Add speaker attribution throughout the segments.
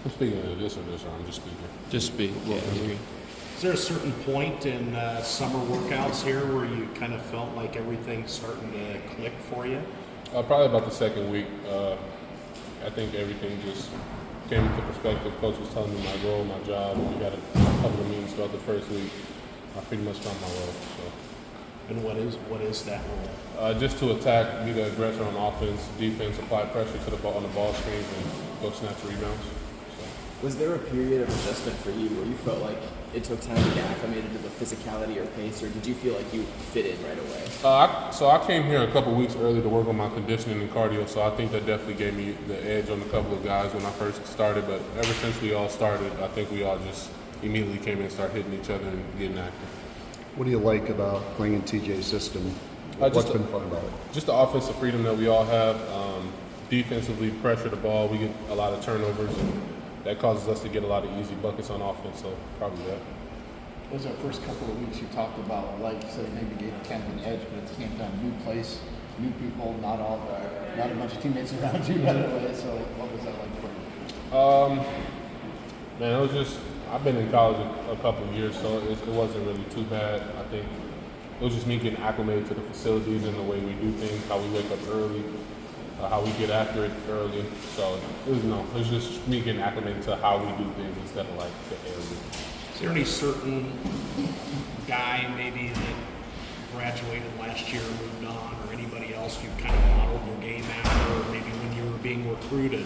Speaker 1: I'm speaking of this or this, or I'm just speaking.
Speaker 2: Just speak. Yeah.
Speaker 3: Is there a certain point in summer workouts here where you kind of felt like everything's starting to click for you?
Speaker 1: Probably about the second week. I think everything just came into perspective. Coach was telling me my role, my job, and we had a couple of meetings throughout the first week. I pretty much found my role. So.
Speaker 3: And what is that role?
Speaker 1: Just to attack, be the aggressor on offense, defense, apply pressure to the ball on the ball screens, and go snatch rebounds. So.
Speaker 4: Was there a period of adjustment for you where you felt like it took time to get acclimated to the physicality or pace, or did you feel like you fit in right away?
Speaker 1: So I came here a couple weeks early to work on my conditioning and cardio, so I think that definitely gave me the edge on a couple of guys when I first started. But ever since we all started, I think we all just immediately came in and started hitting each other and getting active.
Speaker 5: What do you like about playing in TJ's system? What's been fun about it?
Speaker 1: Just the offensive freedom that we all have. Defensively, pressure the ball. We get a lot of turnovers, and that causes us to get a lot of easy buckets on offense. So probably that.
Speaker 6: Those our first couple of weeks you talked about, like you said, maybe gave kind of an edge, but at the same time, new place, new people, not a bunch of teammates around you right away. So what was that like for you?
Speaker 1: Man, it was just. I've been in college a couple of years, so it wasn't really too bad. I think it was just me getting acclimated to the facilities and the way we do things, how we wake up early, how we get after it early. So it was just me getting acclimated to how we do things instead of like the area.
Speaker 3: Is there any certain guy maybe that graduated last year and moved on, or anybody else you kind of modeled your game after, or maybe when you were being recruited,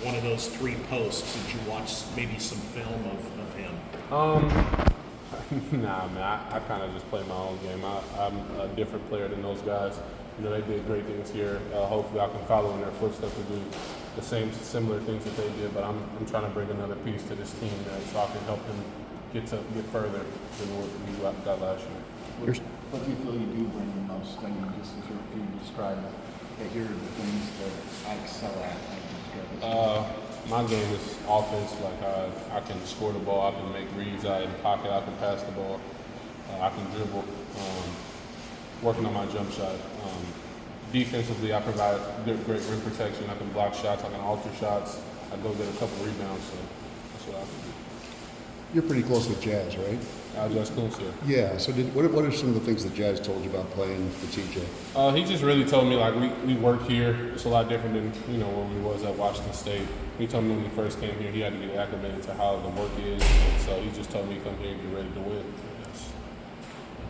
Speaker 3: one of those three posts, did you watch maybe some film of him?
Speaker 1: Nah, man, I kind of just play my own game. I'm a different player than those guys. You know, they did great things here. Hopefully I can follow in their footsteps and do the similar things that they did, but I'm trying to bring another piece to this team so I can help them get further than what we got last year.
Speaker 6: What do you feel you do bring the most? I mean, just if you describe that here are the things that I excel at.
Speaker 1: My game is offense. Like I can score the ball, I can make reads out in the pocket, I can pass the ball, I can dribble. Working on my jump shot. Defensively, I provide great rim protection. I can block shots, I can alter shots. I go get a couple rebounds. So that's what I can do.
Speaker 5: You're pretty close with Jazz, right?
Speaker 1: Just close here.
Speaker 5: Yeah. So what are some of the things that Jazz told you about playing for TJ?
Speaker 1: He just really told me like we work here. It's a lot different than when we was at Washington State. He told me when he first came here, he had to get acclimated to how the work is. And so he just told me come here and be ready to win. Yes.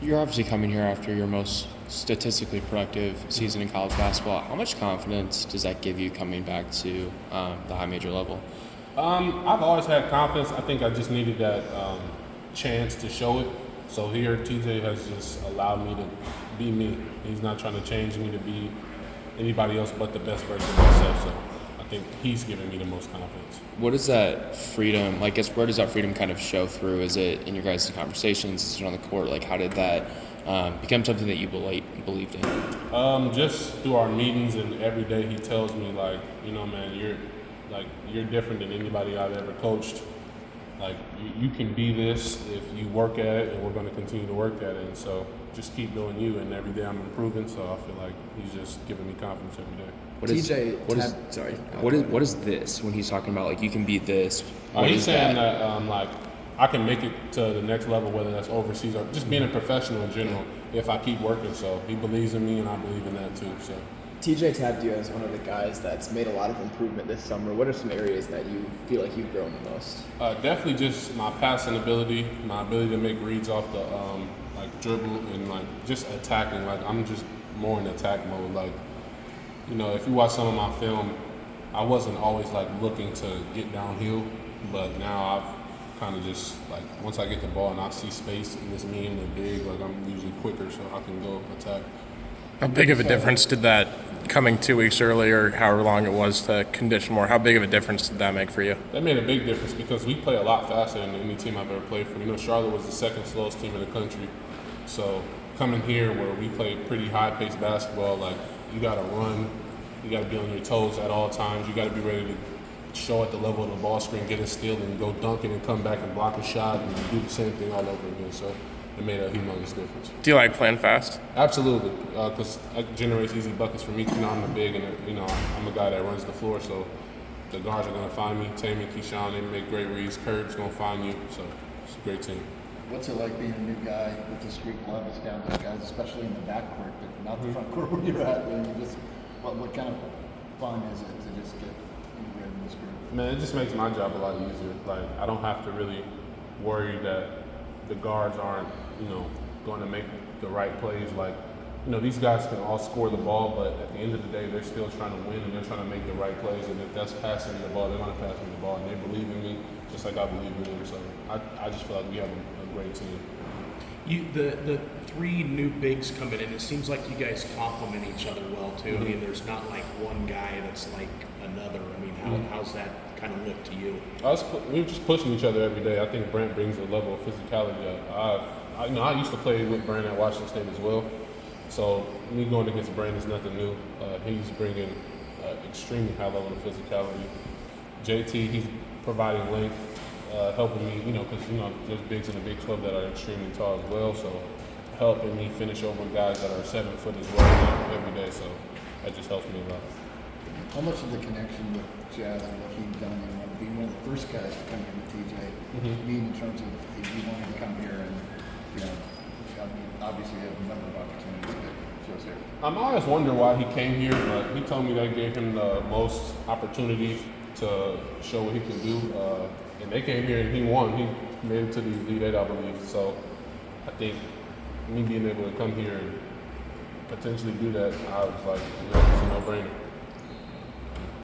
Speaker 2: You're obviously coming here after your most statistically productive season in college basketball. How much confidence does that give you coming back to the high major level?
Speaker 1: I've always had confidence. I think I just needed that chance to show it. So here, TJ has just allowed me to be me. He's not trying to change me to be anybody else but the best version of myself. So I think he's giving me the most confidence.
Speaker 2: What is that freedom? Like, where does that freedom kind of show through? Is it in your guys' conversations? Is it on the court? Like, how did that become something that you believed in?
Speaker 1: Just through our meetings and every day, he tells me like, man, you're different than anybody I've ever coached. Like you can be this if you work at it, and we're going to continue to work at it. And so just keep doing you, and every day I'm improving. So I feel like he's just giving me confidence every day.
Speaker 2: What is this when he's talking about like you can be this?
Speaker 1: He's saying that like I can make it to the next level, whether that's overseas or just being a professional in general. If I keep working, so he believes in me, and I believe in that too. So.
Speaker 4: TJ tabbed you as one of the guys that's made a lot of improvement this summer. What are some areas that you feel like you've grown the most?
Speaker 1: Definitely just my passing ability, my ability to make reads off the dribble and like just attacking. Like I'm just more in attack mode. Like if you watch some of my film, I wasn't always like looking to get downhill, but now I've kind of just like once I get the ball and I see space and it's me and the big, like I'm usually quicker, so I can go attack.
Speaker 7: How big of a difference did that coming 2 weeks earlier, however long it was to condition more, how big of a difference did that make for you?
Speaker 1: That made a big difference because we play a lot faster than any team I've ever played for. Charlotte was the second slowest team in the country. So coming here where we play pretty high-paced basketball, like you got to run, you got to be on your toes at all times. You got to be ready to show at the level of the ball screen, get a steal, and go dunk it and come back and block a shot and do the same thing all over again. So it made a humongous difference.
Speaker 7: Do you like playing fast?
Speaker 1: Absolutely, because it generates easy buckets for me. I'm the big, and I'm a guy that runs the floor, so the guards are going to find me. Tammy, Keyshawn, they make great reads. Curb's going to find you. So it's a great team.
Speaker 6: What's it like being a new guy with this group of established guys, especially in the backcourt, but not the front court where you're at? Where you just, what kind of fun is it to just get integrated in this group?
Speaker 1: Man, it just makes my job a lot easier. Like, I don't have to really worry that the guards aren't, going to make the right plays. Like, these guys can all score the ball, but at the end of the day, they're still trying to win and they're trying to make the right plays. And if that's passing me the ball, they're going to pass me the ball, and they believe in me just like I believe in them. So I just feel like we have a great team.
Speaker 3: The three new bigs coming in, it seems like you guys complement each other well too. I mean, there's not like one guy that's like another. I mean, how's that kind of look to you?
Speaker 1: We're just pushing each other every day. I think Brent brings a level of physicality up. I used to play with Brent at Washington State as well. So me going against Brent is nothing new. He's bringing extremely high level of physicality. JT, he's providing length, helping me, because there's bigs in the Big 12 that are extremely tall as well. So helping me finish over guys that are 7 foot as well every day. So that just helps me a lot.
Speaker 6: How much of the connection with Jazz and what he's done and being one of the first guys to come here with TJ mean in terms of if you wanted to come here and obviously you have a number of opportunities that shows here.
Speaker 1: I always wonder why he came here, but he told me that gave him the most opportunity to show what he can do. And they came here and he won. He made it to the Elite Eight, I believe. So I think me being able to come here and potentially do that, I was like, it's a no-brainer.